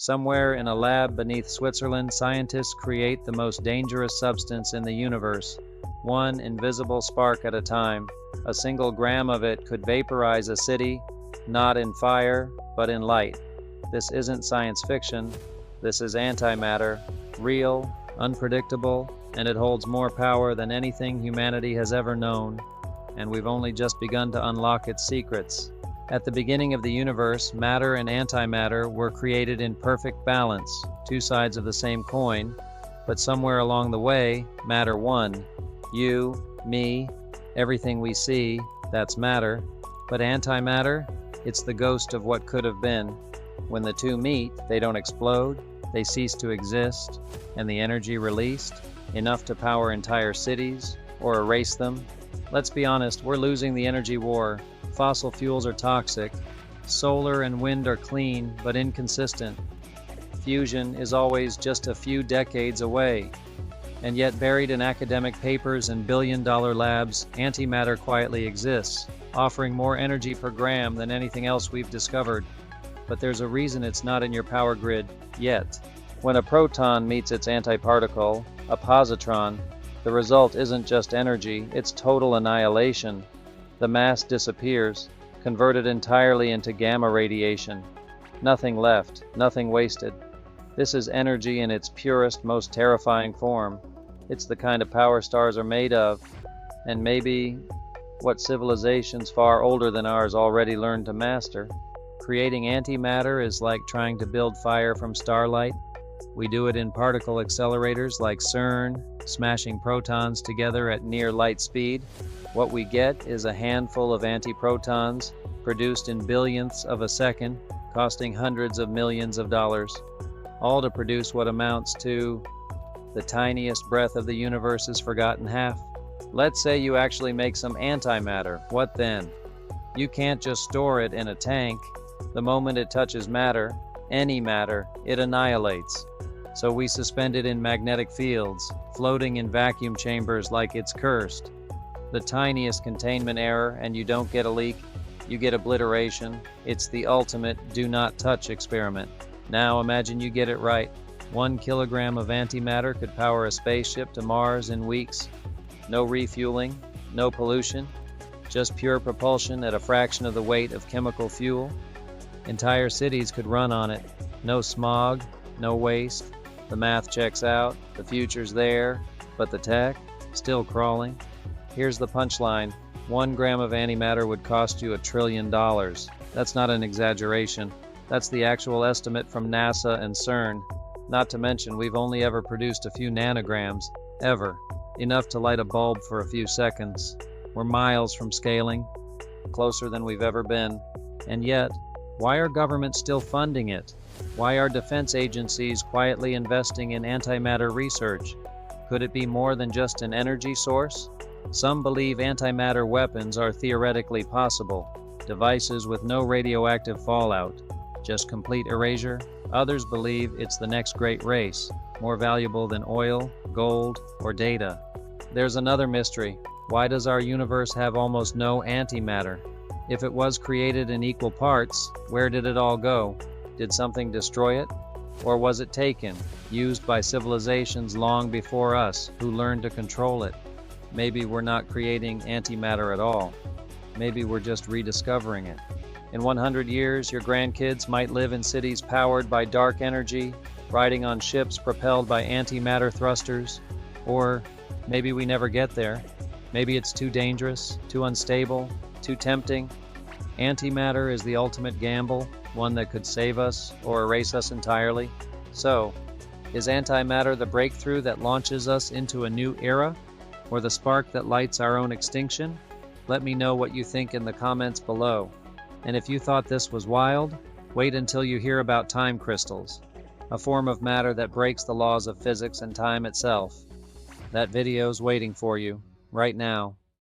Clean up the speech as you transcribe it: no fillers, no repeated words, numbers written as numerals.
Somewhere in a lab beneath Switzerland, scientists create the most dangerous substance in the universe, one invisible spark at a time. A single gram of it could vaporize a city, not in fire, but in light. This isn't science fiction. This is antimatter, real, unpredictable, and it holds more power than anything humanity has ever known. And we've only just begun to unlock its secrets. At the beginning of the universe, matter and antimatter were created in perfect balance, two sides of the same coin, but somewhere along the way, matter won. You, me, everything we see, that's matter. But antimatter, it's the ghost of what could have been. When the two meet, they don't explode, they cease to exist, and the energy released, enough to power entire cities, or erase them. Let's be honest, we're losing the energy war. Fossil fuels are toxic. Solar and wind are clean, but inconsistent. Fusion is always just a few decades away. And yet, buried in academic papers and billion-dollar labs, antimatter quietly exists, offering more energy per gram than anything else we've discovered. But there's a reason it's not in your power grid, yet. When a proton meets its antiparticle, a positron, the result isn't just energy, it's total annihilation. The mass disappears, converted entirely into gamma radiation. Nothing left, nothing wasted. This is energy in its purest, most terrifying form. It's the kind of power stars are made of, and maybe what civilizations far older than ours already learned to master. Creating antimatter is like trying to build fire from starlight. We do it in particle accelerators like CERN, smashing protons together at near light speed. What we get is a handful of antiprotons, produced in billionths of a second, costing hundreds of millions of dollars, all to produce what amounts to the tiniest breath of the universe's forgotten half. Let's say you actually make some antimatter. What then? You can't just store it in a tank. The moment it touches matter, any matter, it annihilates. So we suspend it in magnetic fields, floating in vacuum chambers like it's cursed. The tiniest containment error and you don't get a leak, you get obliteration. It's the ultimate do not touch experiment. Now imagine you get it right. 1 kilogram of antimatter could power a spaceship to Mars in weeks. No refueling, no pollution, just pure propulsion at a fraction of the weight of chemical fuel. Entire cities could run on it. No smog, no waste. The math checks out, the future's there, but the tech, still crawling. Here's the punchline. 1 gram of antimatter would cost you $1 trillion. That's not an exaggeration. That's the actual estimate from NASA and CERN. Not to mention, we've only ever produced a few nanograms, ever. Enough to light a bulb for a few seconds. We're miles from scaling, closer than we've ever been. And yet, why are governments still funding it? Why are defense agencies quietly investing in antimatter research? Could it be more than just an energy source? Some believe antimatter weapons are theoretically possible, devices with no radioactive fallout, just complete erasure. Others believe it's the next great race, more valuable than oil, gold, or data. There's another mystery. Why does our universe have almost no antimatter? If it was created in equal parts, where did it all go? Did something destroy it? Or was it taken, used by civilizations long before us, who learned to control it? Maybe we're not creating antimatter at all. Maybe we're just rediscovering it. In 100 years, your grandkids might live in cities powered by dark energy, riding on ships propelled by antimatter thrusters. Or maybe we never get there. Maybe it's too dangerous, too unstable, too tempting. Antimatter is the ultimate gamble, one that could save us or erase us entirely. So, is antimatter the breakthrough that launches us into a new era, or the spark that lights our own extinction? Let me know what you think in the comments below. And if you thought this was wild, wait until you hear about time crystals, a form of matter that breaks the laws of physics and time itself. That video's waiting for you, right now.